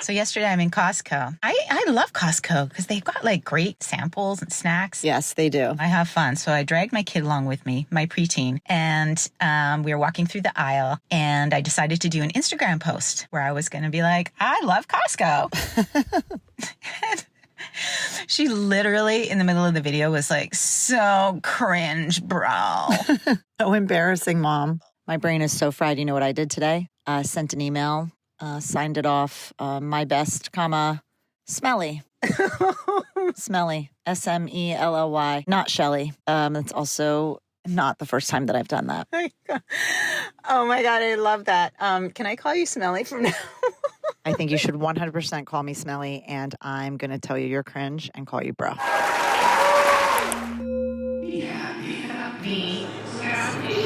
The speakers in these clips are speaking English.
So yesterday I'm in Costco. I love Costco because they've got like great samples and snacks. Yes, they do. I have fun. So I dragged my kid along with me, my preteen, and we were walking through the aisle, and I decided to do an Instagram post where I was going to be like, I love Costco. She literally in the middle of the video was like, so cringe, bro. So embarrassing, Mom. My brain is so fried. You know what I did today? Sent an email, signed it off, my best, comma, Smelly. Smelly, Smelly, not Shelly. It's also not the first time that I've done that. Oh my God, I love that. Can I call you Smelly from now? I think you should 100% call me Smelly, and I'm going to tell you you're cringe and call you bro. Be happy, happy, happy.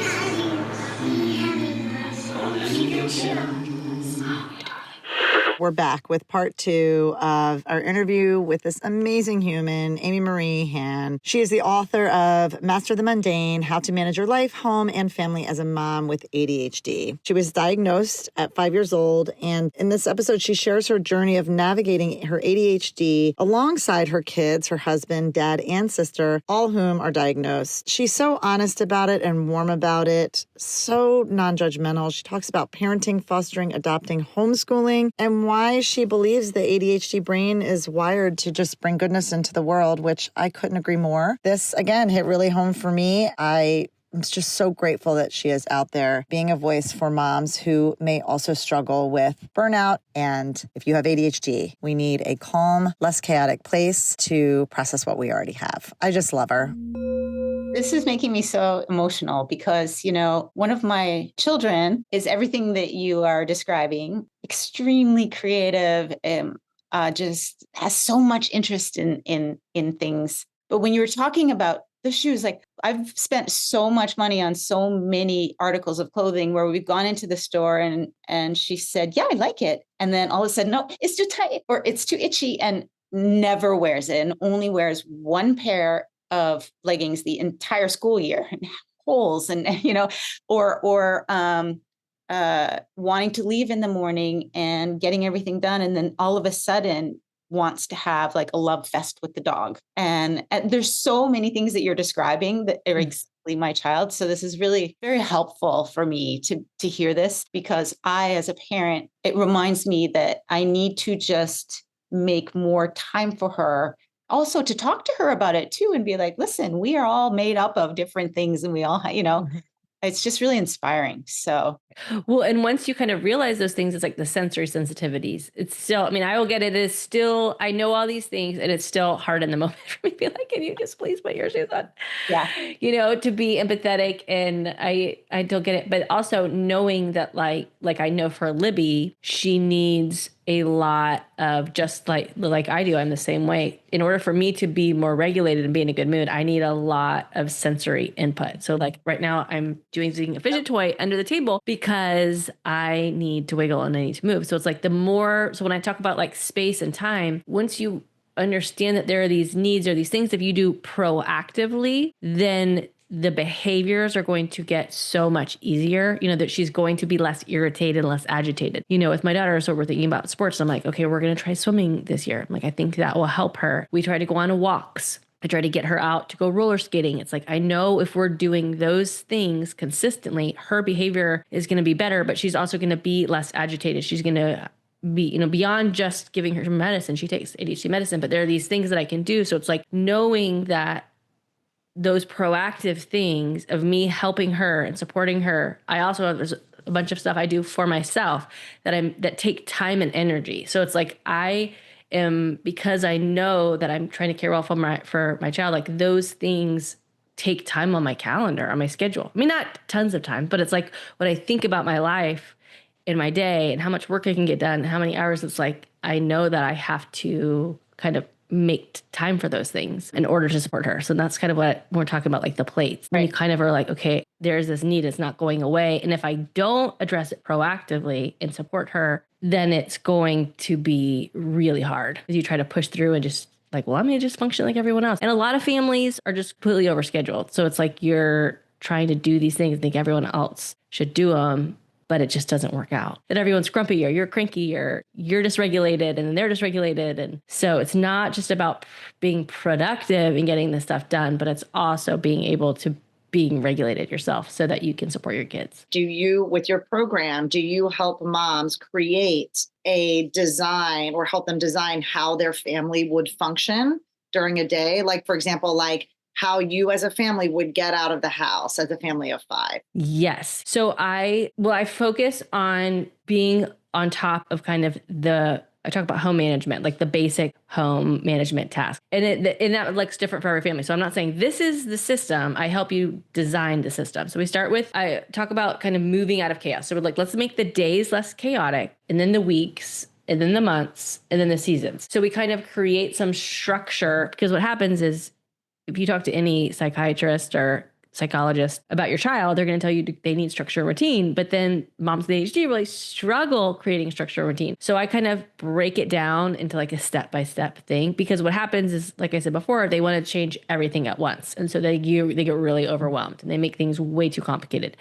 We're back with part 2 of our interview with this amazing human, Marie Hann. She is the author of Master the Mundane, How to Manage Your Life, Home, and Family as a Mom with ADHD. She was diagnosed at 5 years old, and in this episode, she shares her journey of navigating her ADHD alongside her kids, her husband, dad, and sister, all whom are diagnosed. She's so honest about it and warm about it, so non-judgmental. She talks about parenting, fostering, adopting, homeschooling, and why she believes the ADHD brain is wired to just bring goodness into the world, which I couldn't agree more. This, again, hit really home for me. I'm just so grateful that she is out there being a voice for moms who may also struggle with burnout. And if you have ADHD, we need a calm, less chaotic place to process what we already have. I just love her. This is making me so emotional because, you know, one of my children is everything that you are describing, extremely creative, just has so much interest in things. But when you were talking about the shoes, like I've spent so much money on so many articles of clothing where we've gone into the store and she said, yeah, I like it. And then all of a sudden, no, it's too tight or it's too itchy, and never wears it and only wears one pair of leggings the entire school year, and holes, and or wanting to leave in the morning and getting everything done, and then all of a sudden wants to have like a love fest with the dog. And there's so many things that you're describing that are exactly my child. So this is really very helpful for me to hear this, because I, as a parent, it reminds me that I need to just make more time for her. Also to talk to her about it too, and be like, listen, we are all made up of different things, and we all, it's just really inspiring. So. Well, and once you kind of realize those things, it's like the sensory sensitivities. It's still, I mean, I will get it. It's still, I know all these things, and it's still hard in the moment for me to be like, can you just please put your shoes on? Yeah. To be empathetic. And I don't get it. But also knowing that like I know for Libby, she needs a lot of, just like I do, I'm the same way. In order for me to be more regulated and be in a good mood, I need a lot of sensory input. So like right now I'm doing a fidget toy under the table because I need to wiggle and I need to move. So it's like so when I talk about like space and time, once you understand that there are these needs or these things, if you do proactively, then the behaviors are going to get so much easier, that she's going to be less irritated, less agitated. With my daughter, so we're thinking about sports. I'm like, okay, we're going to try swimming this year. I'm like, I think that will help her. We try to go on walks. I try to get her out to go roller skating. It's like, I know if we're doing those things consistently, her behavior is going to be better, but she's also going to be less agitated. She's going to be, beyond just giving her medicine. She takes ADHD medicine, but there are these things that I can do. So it's like knowing that those proactive things of me helping her and supporting her. I also have a bunch of stuff I do for myself that take time and energy. So it's like because I know that I'm trying to care well for my child, like those things take time on my calendar, on my schedule. I mean, not tons of time, but it's like when I think about my life in my day and how much work I can get done, how many hours, it's like I know that I have to kind of make time for those things in order to support her. So that's kind of what we're talking about, like the plates. Right. And you kind of are like, okay, there's this need, it's not going away. And if I don't address it proactively and support her, then it's going to be really hard. As you try to push through and just like, well, I'm going to just function like everyone else. And a lot of families are just completely overscheduled. So it's like you're trying to do these things and think everyone else should do them. but it just doesn't work out. That everyone's grumpy or you're cranky or you're dysregulated and then they're dysregulated. And so it's not just about being productive and getting this stuff done, but it's also being able to being regulated yourself so that you can support your kids. Do you, with your program, do you help moms create a design or help them design how their family would function during a day? Like, for example, like how you as a family would get out of the house as a family of 5. Yes. So I focus on being on top of kind of I talk about home management, like the basic home management task. And that looks different for every family. So I'm not saying this is the system. I help you design the system. So I talk about kind of moving out of chaos. So we're like, let's make the days less chaotic, and then the weeks, and then the months, and then the seasons. So we kind of create some structure, because what happens is if you talk to any psychiatrist or psychologist about your child, they're going to tell you they need structure and routine. But then moms with ADHD really struggle creating structure and routine. So I kind of break it down into like a step-by-step thing, because what happens is, like I said before, they want to change everything at once. And so they get really overwhelmed and they make things way too complicated.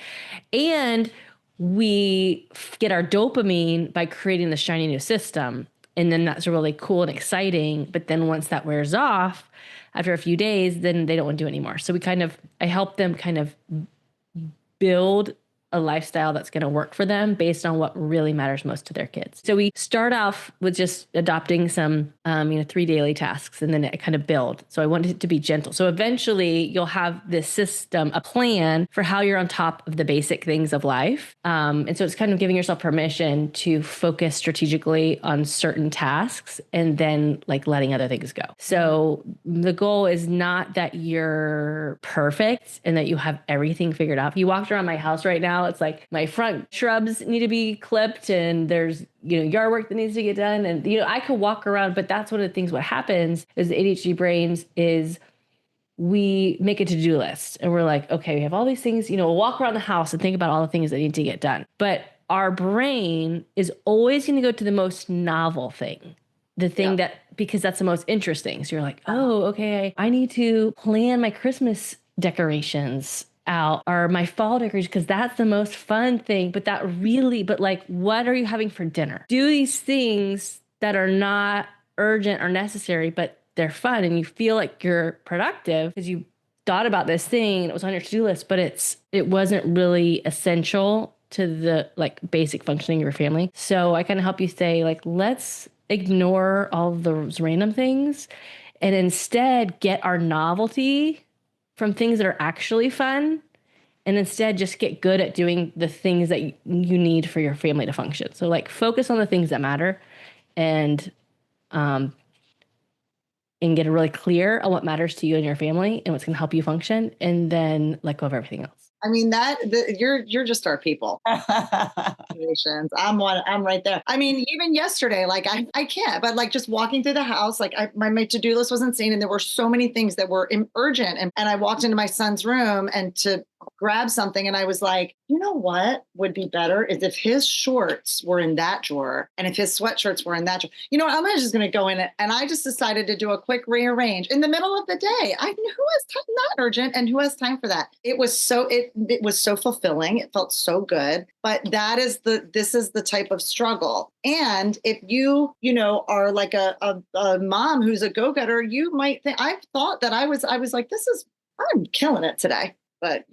And we get our dopamine by creating the shiny new system. And then that's really cool and exciting. But then once that wears off, after a few days, then they don't want to do it anymore. So I help them kind of build a lifestyle that's going to work for them based on what really matters most to their kids. So we start off with just adopting some, 3 daily tasks, and then it kind of build. So I want it to be gentle. So eventually you'll have this system, a plan for how you're on top of the basic things of life. And so it's kind of giving yourself permission to focus strategically on certain tasks and then like letting other things go. So the goal is not that you're perfect and that you have everything figured out. If you walked around my house right now, it's like my front shrubs need to be clipped and there's, yard work that needs to get done. And, I could walk around, but that's one of the things. What happens is the ADHD brains is we make a to-do list and we're like, okay, we have all these things, we'll walk around the house and think about all the things that need to get done. But our brain is always going to go to the most novel thing, the thing because that's the most interesting. So you're like, oh, okay, I need to plan my Christmas decorations out or my fall decorations because that's the most fun thing. But what are you having for dinner? Do these things that are not urgent or necessary, but they're fun and you feel like you're productive because you thought about this thing and it was on your to-do list, but it wasn't really essential to the like basic functioning of your family. So I kind of help you say like, let's ignore all of those random things and instead get our novelty from things that are actually fun, and instead just get good at doing the things that you need for your family to function. So like focus on the things that matter and get really clear on what matters to you and your family and what's going to help you function, and then let go of everything else. I mean, you're just our people. I'm right there. I mean, even yesterday, like I can't, but like just walking through the house, like my to-do list was insane. And there were so many things that were urgent. And I walked into my son's room and to grab something. And I was like, you know what would be better is if his shorts were in that drawer and if his sweatshirts were in that drawer. You know what? I'm just going to go in it. And I just decided to do a quick rearrange in the middle of the day. I knew who has time, not urgent, and who has time for that. It was so fulfilling. It felt so good. But this is the type of struggle. And if you are like a mom who's a go-getter, you might think, I've thought that I was like, I'm killing it today. But,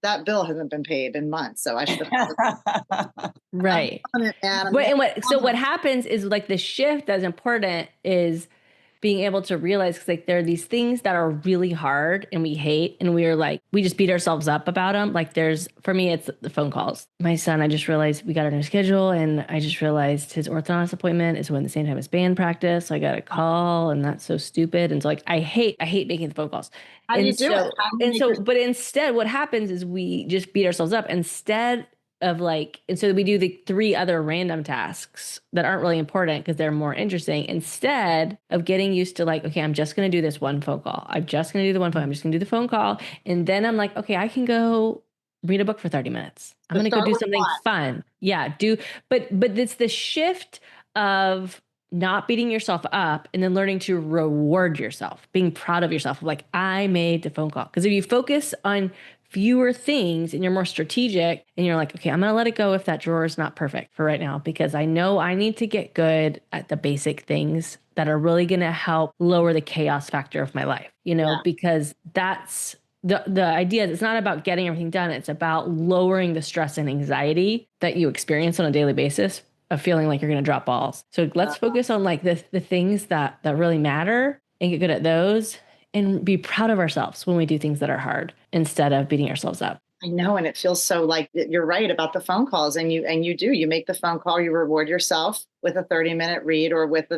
that bill hasn't been paid in months. So I should have. Right. What happens is like the shift that's important is being able to realize, because like there are these things that are really hard and we hate, and we just beat ourselves up about them. Like for me, it's the phone calls. My son, I just realized we got our new schedule, and I just realized his orthodontist appointment is when the same time as band practice. So I got a call, and that's so stupid. And so like I hate making the phone calls. How do you do it? But instead, what happens is we just beat ourselves up instead of and so we do the 3 other random tasks that aren't really important because they're more interesting, instead of getting used to like, okay, I'm just going to do this one phone call. I'm just going to do the one phone. I'm just going to do the phone call. And then I'm like, okay, I can go read a book for 30 minutes. I'm going to go do something fun. Yeah. But it's the shift of not beating yourself up and then learning to reward yourself, being proud of yourself. Like I made the phone call. Because if you focus on fewer things and you're more strategic and you're like, okay, I'm going to let it go if that drawer is not perfect for right now, because I know I need to get good at the basic things that are really going to help lower the chaos factor of my life, because that's the idea. It's not about getting everything done. It's about lowering the stress and anxiety that you experience on a daily basis of feeling like you're going to drop balls. So let's focus on like the things that really matter and get good at those and be proud of ourselves when we do things that are hard instead of beating ourselves up. I know. And it feels so like you're right about the phone calls, and you make the phone call, you reward yourself with a 30-minute read or with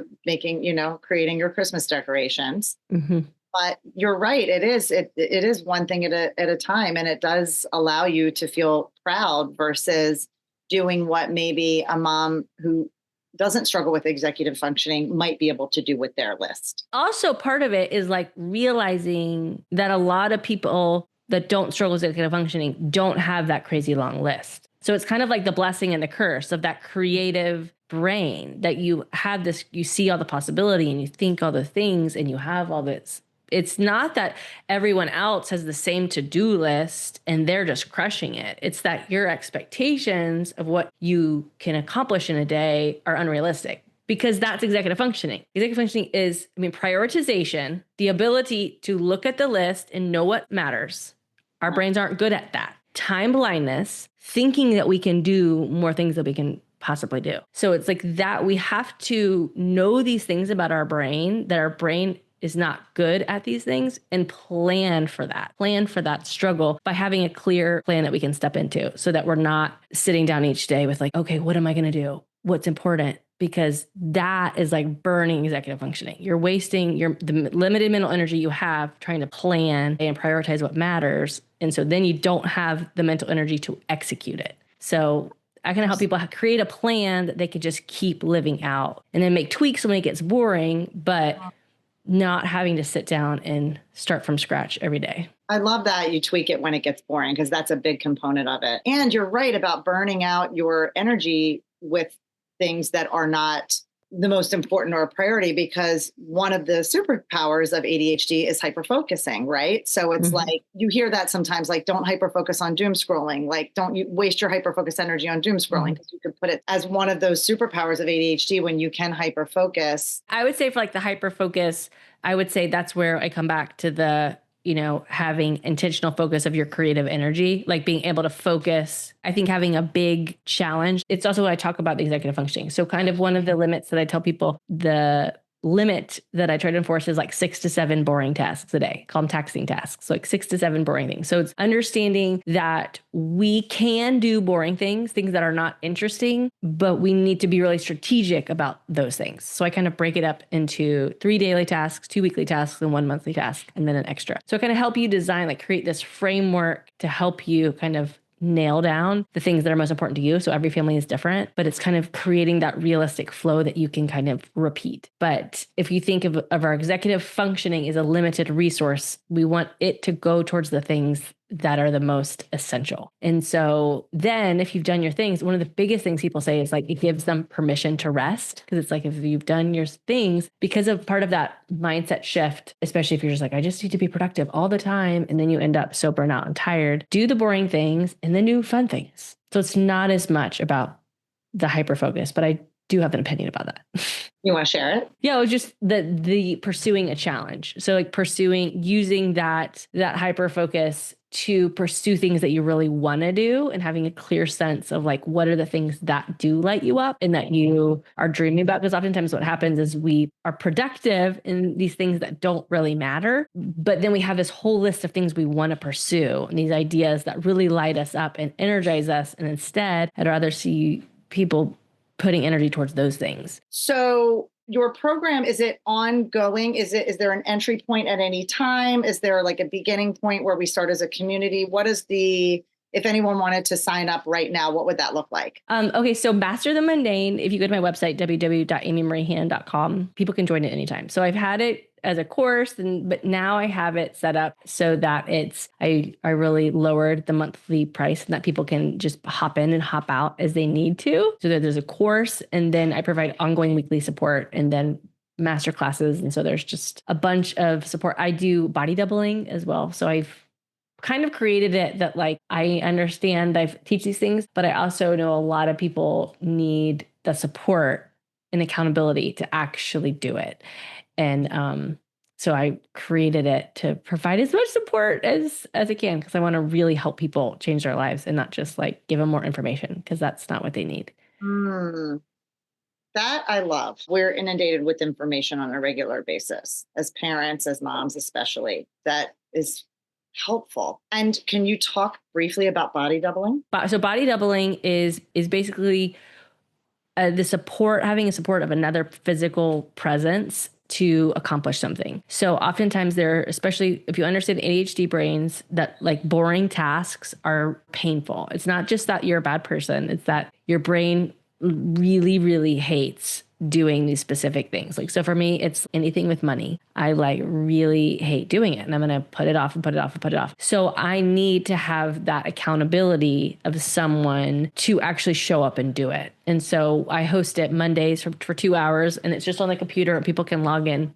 creating your Christmas decorations. Mm-hmm. But you're right. It is one thing at a time. And it does allow you to feel proud versus doing what maybe a mom who doesn't struggle with executive functioning might be able to do with their list. Also, part of it is like realizing that a lot of people that don't struggle with executive functioning don't have that crazy long list. So it's kind of like the blessing and the curse of that creative brain that you have this, you see all the possibility and you think all the things and you have all this. It's not that everyone else has the same to-do list and they're just crushing it. It's that your expectations of what you can accomplish in a day are unrealistic, because that's executive functioning. Executive functioning is, prioritization, the ability to look at the list and know what matters. Our brains aren't good at that. Time blindness, thinking that we can do more things that we can possibly do. So it's like that we have to know these things about our brain, that our brain is not good at these things, and plan for that struggle by having a clear plan that we can step into, so that we're not sitting down each day with like, okay, what am I going to do? What's important? Because that is like burning executive functioning. You're wasting the limited mental energy you have trying to plan and prioritize what matters. And so then you don't have the mental energy to execute it. So I can help people create a plan that they can just keep living out and then make tweaks when it gets boring, but not having to sit down and start from scratch every day. I love that you tweak it when it gets boring, because that's a big component of it. And you're right about burning out your energy with things that are not the most important or a priority, because one of the superpowers of ADHD is hyperfocusing, right? So it's like, you hear that sometimes, like, don't hyperfocus on doom scrolling. Like, don't you waste your hyperfocus energy on doom scrolling, because you could put it as one of those superpowers of ADHD when you can hyperfocus. I would say for like the hyperfocus, I would say that's where I come back to the, having intentional focus of your creative energy, like being able to focus. I think having a big challenge. It's also what I talk about the executive functioning. So kind of one of the limits that I tell people, the limit that I try to enforce is like 6 to 7 boring tasks a day. Call them taxing tasks. So like 6 to 7 boring things. So it's understanding that we can do boring things that are not interesting, but we need to be really strategic about those things. So I kind of break it up into 3 daily tasks, 2 weekly tasks, and 1 monthly task, and then an extra. So I kind of help you design, like create this framework to help you kind of nail down the things that are most important to you. So every family is different, but it's kind of creating that realistic flow that you can kind of repeat. But if you think of our executive functioning as a limited resource, we want it to go towards the things that are the most essential. And so then if you've done your things, one of the biggest things people say is like, it gives them permission to rest. Because it's like, if you've done your things, because of part of that mindset shift, especially if you're just like, I just need to be productive all the time. And then you end up so burnt out and tired, do the boring things and then do fun things. So it's not as much about the hyper focus, but I do have an opinion about that. You want to share it? Yeah, it was just the pursuing a challenge. So like using that hyper focus to pursue things that you really want to do, and having a clear sense of like, what are the things that do light you up and that you are dreaming about? Because oftentimes what happens is we are productive in these things that don't really matter, but then we have this whole list of things we want to pursue and these ideas that really light us up and energize us. And instead, I'd rather see people putting energy towards those things. So your program, is it ongoing? Is there an entry point at any time? Is there like a beginning point where we start as a community? If anyone wanted to sign up right now, what would that look like? Okay, so Master the Mundane, if you go to my website, www.amymariehann.com, people can join it anytime. So I've had it as a course, but now I have it set up so that I really lowered the monthly price and that people can just hop in and hop out as they need to. So that there's a course, and then I provide ongoing weekly support and then master classes. And so there's just a bunch of support. I do body doubling as well. So I've kind of created it that like, I understand I teach these things, but I also know a lot of people need the support and accountability to actually do it. And so I created it to provide as much support as I can, because I want to really help people change their lives and not just like give them more information, because that's not what they need. That I love. We're inundated with information on a regular basis as parents, as moms, especially. That is helpful. And can you talk briefly about body doubling? So body doubling is basically the support, having a support of another physical presence to accomplish something. So oftentimes there, especially if you understand ADHD brains, that like boring tasks are painful. It's not just that you're a bad person. It's that your brain really, really hates doing these specific things. Like, so for me, it's anything with money. I like really hate doing it, and I'm going to put it off and put it off and put it off. So I need to have that accountability of someone to actually show up and do it. And so I host it Mondays for 2 hours, and it's just on the computer and people can log in.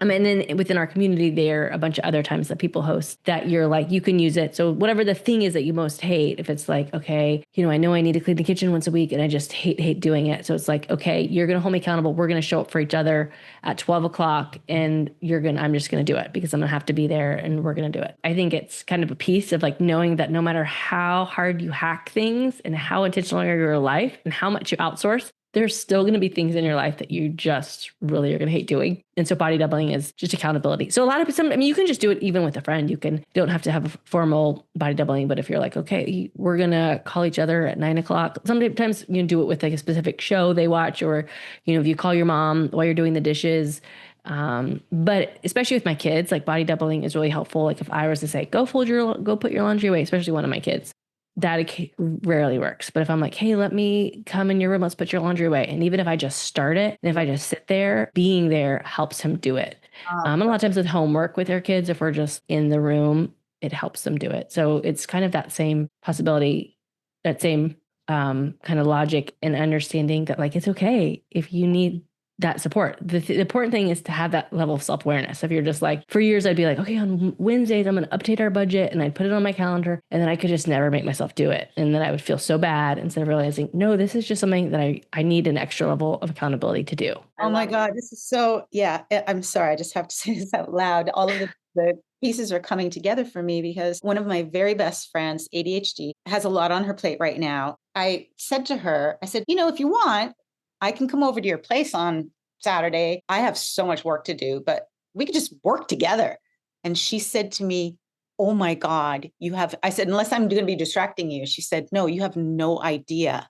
And then within our community, there are a bunch of other times that people host that you're like, you can use it. So whatever the thing is that you most hate, if it's like, okay, I know I need to clean the kitchen once a week and I just hate doing it. So it's like, okay, you're going to hold me accountable. We're going to show up for each other at 12 o'clock and I'm just going to do it because I'm going to have to be there and we're going to do it. I think it's kind of a piece of like knowing that no matter how hard you hack things and how intentional are your life and how much you outsource, there's still going to be things in your life that you just really are going to hate doing. And so body doubling is just accountability. So a lot of you can just do it even with a friend. You don't have to have a formal body doubling, but if you're like, okay, we're going to call each other at 9 o'clock. Sometimes you can do it with like a specific show they watch, or, if you call your mom while you're doing the dishes. But especially with my kids, like body doubling is really helpful. Like if I was to say, go put your laundry away, especially one of my kids, that rarely works. But if I'm like, hey, let me come in your room, let's put your laundry away. And even if I just start it, and if I just sit there, being there helps him do it. And a lot of times with homework with their kids, if we're just in the room, it helps them do it. So it's kind of that same possibility, that same kind of logic and understanding that like, it's okay if you need that support. The important thing is to have that level of self-awareness. If you're just like, for years, I'd be like, okay, on Wednesdays, I'm going to update our budget, and I'd put it on my calendar, and then I could just never make myself do it. And then I would feel so bad instead of realizing, no, this is just something that I need an extra level of accountability to do. Oh my God, this is so, yeah, I'm sorry. I just have to say this out loud. All of the pieces are coming together for me because one of my very best friends, ADHD, has a lot on her plate right now. I said to her, if you want, I can come over to your place on Saturday. I have so much work to do, but we could just work together. And she said to me, oh my God, I said, unless I'm going to be distracting you. She said, no, you have no idea.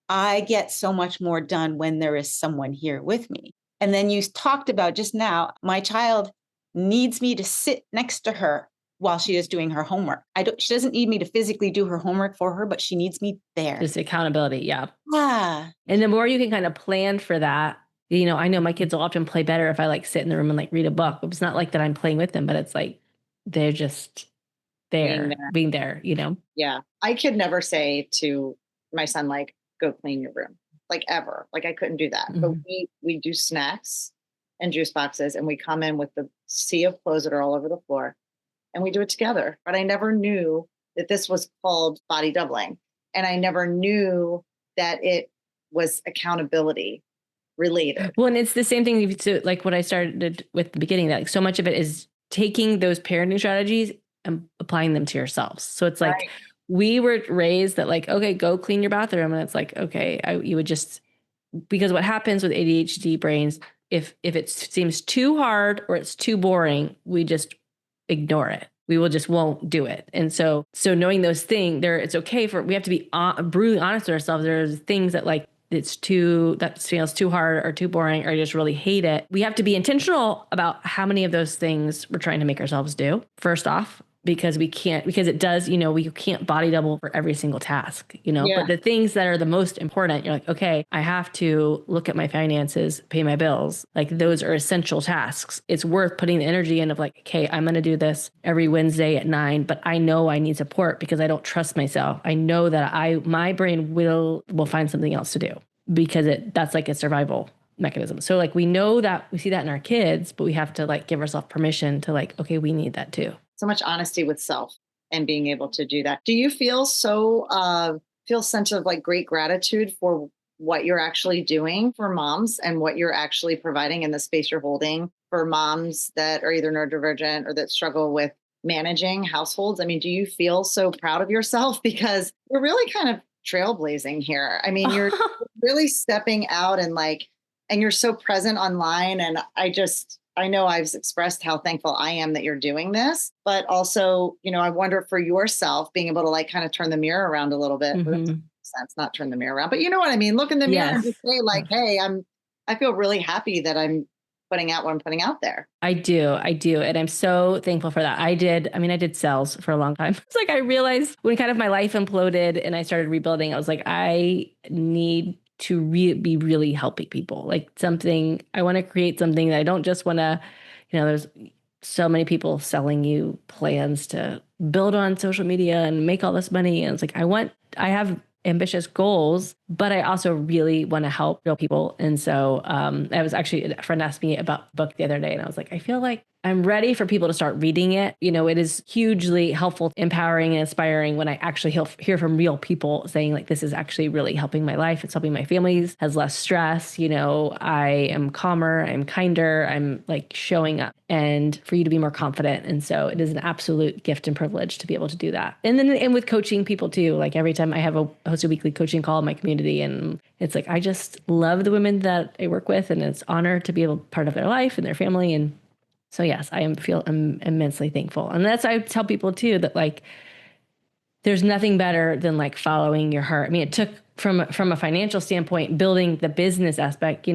I get so much more done when there is someone here with me. And then you talked about just now, my child needs me to sit next to her while she is doing her homework. She doesn't need me to physically do her homework for her, but she needs me there. Just accountability. Yeah. Ah. And the more you can kind of plan for that, I know my kids will often play better if I like sit in the room and like read a book. It's not like that I'm playing with them, but it's like, they're just being there. Yeah. I could never say to my son, like, go clean your room, like ever. Like I couldn't do that. Mm-hmm. But we do snacks and juice boxes, and we come in with the sea of clothes that are all over the floor, and we do it together. But I never knew that this was called body doubling. And I never knew that it was accountability related. Well, and it's the same thing. So like what I started with the beginning, that like so much of it is taking those parenting strategies and applying them to yourselves. So it's like, we were raised that like, okay, go clean your bathroom. And it's like, okay, you would just, because what happens with ADHD brains, if it seems too hard or it's too boring, we just ignore it. We won't do it. And so knowing those things it's okay we have to be brutally honest with ourselves. There's things that like, that feels too hard or too boring, or I just really hate it. We have to be intentional about how many of those things we're trying to make ourselves do, first off, because it does, we can't body double for every single task, but the things that are the most important, you're like, okay, I have to look at my finances, pay my bills. Like those are essential tasks. It's worth putting the energy in of like, okay, I'm going to do this every Wednesday at 9, but I know I need support because I don't trust myself. I know that my brain will find something else to do because that's like a survival mechanism. So like, we know that, we see that in our kids, but we have to like give ourselves permission to like, okay, we need that too. So much honesty with self and being able to do that. Do you feel feel sense of like great gratitude for what you're actually doing for moms and what you're actually providing in the space you're holding for moms that are either neurodivergent or that struggle with managing households? I mean, do you feel so proud of yourself? Because you're really kind of trailblazing here. I mean, you're really stepping out and you're so present online. And I know I've expressed how thankful I am that you're doing this, but also, I wonder for yourself being able to like kind of turn the mirror around a little bit. Sense, not turn the mirror around, but you know what I mean? Look in the mirror and just say like, hey, I feel really happy that I'm putting out what I'm putting out there. I do. And I'm so thankful for that. I did sales for a long time. It's like, I realized when kind of my life imploded and I started rebuilding, I was like, I need to be really helping people. Like I want to create something that I don't just want to, there's so many people selling you plans to build on social media and make all this money. And it's like, I have ambitious goals, but I also really want to help real people. And so I was actually, a friend asked me about the book the other day, and I was like, I feel like I'm ready for people to start reading it. It is hugely helpful, empowering, and inspiring when I actually hear from real people saying like, this is actually really helping my life. It's helping my families, has less stress. I am calmer, I'm kinder, I'm like showing up, and for you to be more confident. And so it is an absolute gift and privilege to be able to do that. And with coaching people too, like every time I have host a weekly coaching call in my community, and it's like, I just love the women that I work with, and it's an honor to be able part of their life and their family. And so yes, I'm immensely thankful. And I tell people too, that like, there's nothing better than like following your heart. I mean, it took from a financial standpoint, building the business aspect,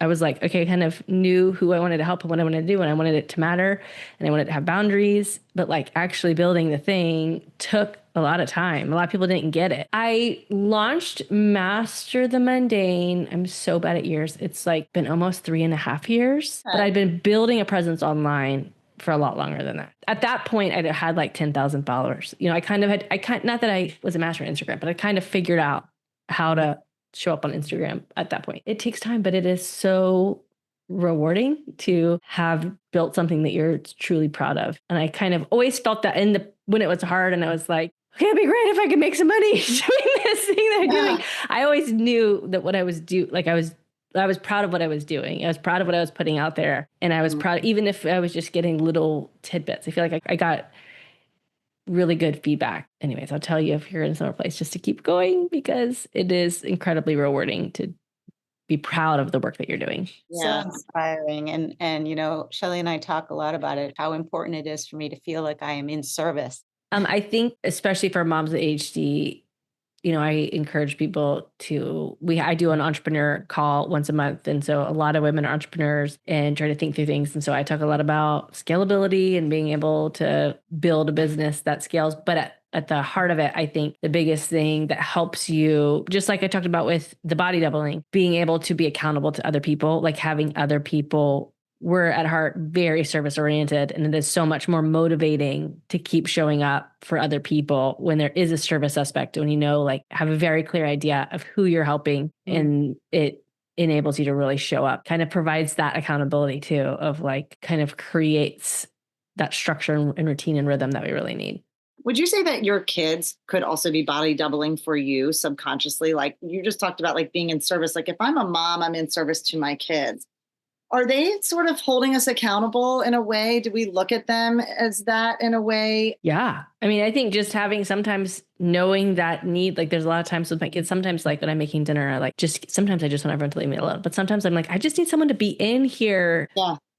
I was like, okay, I kind of knew who I wanted to help and what I wanted to do, and I wanted it to matter, and I wanted to have boundaries, but like actually building the thing took a lot of time. A lot of people didn't get it. I launched Master the Mundane. I'm so bad at years. It's like been almost 3.5 years, but I'd been building a presence online for a lot longer than that. At that point, I had like 10,000 followers. I not that I was a master on Instagram, but I kind of figured out how to show up on Instagram at that point. It takes time, but it is so rewarding to have built something that you're truly proud of. And I kind of always felt that when it was hard, and I was like, okay, it'd be great if I could make some money doing this thing that I'm doing. I always knew that what I was I was proud of what I was doing. I was proud of what I was putting out there. And I was proud, even if I was just getting little tidbits. I feel like I got really good feedback. Anyways, I'll tell you if you're in a similar place, just to keep going, because it is incredibly rewarding to be proud of the work that you're doing. So inspiring. And Shelly and I talk a lot about it, how important it is for me to feel like I am in service. I think especially for moms with ADHD, I encourage people I do an entrepreneur call once a month. And so a lot of women are entrepreneurs and try to think through things. And so I talk a lot about scalability and being able to build a business that scales. But at the heart of it, I think the biggest thing that helps you, just like I talked about with the body doubling, being able to be accountable to other people, like having other people. We're at heart very service oriented, and it is so much more motivating to keep showing up for other people when there is a service aspect, when have a very clear idea of who you're helping, and it enables you to really show up. Kind of provides that accountability too, of like kind of creates that structure and routine and rhythm that we really need. Would you say that your kids could also be body doubling for you subconsciously? Like you just talked about like being in service. Like if I'm a mom, I'm in service to my kids. Are they sort of holding us accountable in a way? Do we look at them as that in a way? Yeah. I mean, I think just sometimes knowing that need, like there's a lot of times with my kids, sometimes like when I'm making dinner, sometimes I just want everyone to leave me alone. But sometimes I'm like, I just need someone to be in here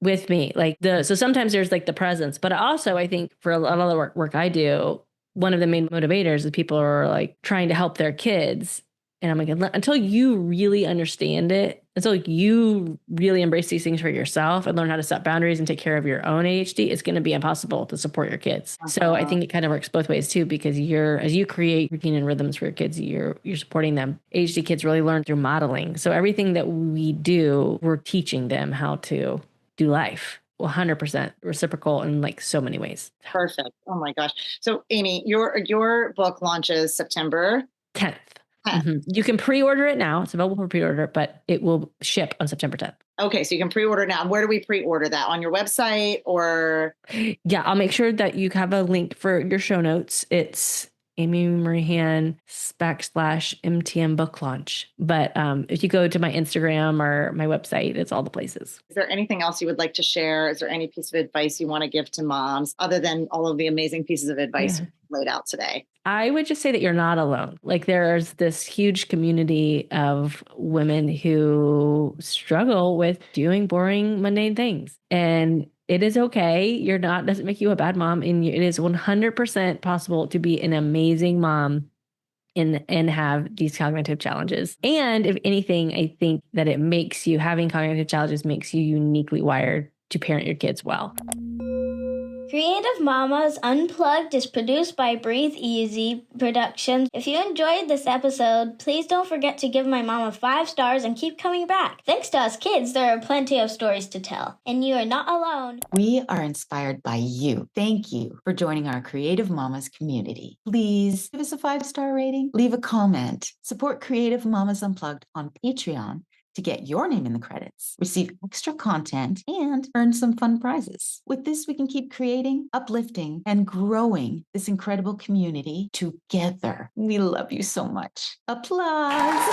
with me. So sometimes there's like the presence, but also I think for a lot of the work I do, one of the main motivators is people are like trying to help their kids. And I'm like, until you really understand it, until you really embrace these things for yourself and learn how to set boundaries and take care of your own ADHD, it's going to be impossible to support your kids. So I think it kind of works both ways too, because as you create routine and rhythms for your kids, you're supporting them. ADHD kids really learn through modeling. So everything that we do, we're teaching them how to do life. 100% reciprocal in like so many ways. Perfect. Oh my gosh. So Amy, your book launches September 10th. Mm-hmm. You can pre-order it now. It's available for pre-order, but it will ship on September 10th. Okay, so you can pre-order now. Where do we pre-order that? On your website or? Yeah, I'll make sure that you have a link for your show notes. It's Amy Marie Hann /MTM book launch. But if you go to my Instagram or my website, it's all the places. Is there anything else you would like to share? Is there any piece of advice you want to give to moms other than all of the amazing pieces of advice you laid out today? I would just say that you're not alone. Like there's this huge community of women who struggle with doing boring, mundane things. And it is okay. You're not, doesn't make you a bad mom. And it is 100% possible to be an amazing mom and have these cognitive challenges. And if anything, I think that it makes you, having cognitive challenges makes you uniquely wired to parent your kids well. Creative Mamas Unplugged is produced by Breatheasy Productions. If you enjoyed this episode, please don't forget to give my mama 5 stars and keep coming back. Thanks to us kids, there are plenty of stories to tell, and you are not alone. We are inspired by you. Thank you for joining our Creative Mamas community. Please give us a 5-star rating, leave a comment, support Creative Mamas Unplugged on Patreon to get your name in the credits, receive extra content, and earn some fun prizes. With this, we can keep creating, uplifting, and growing this incredible community together. We love you so much. Applause!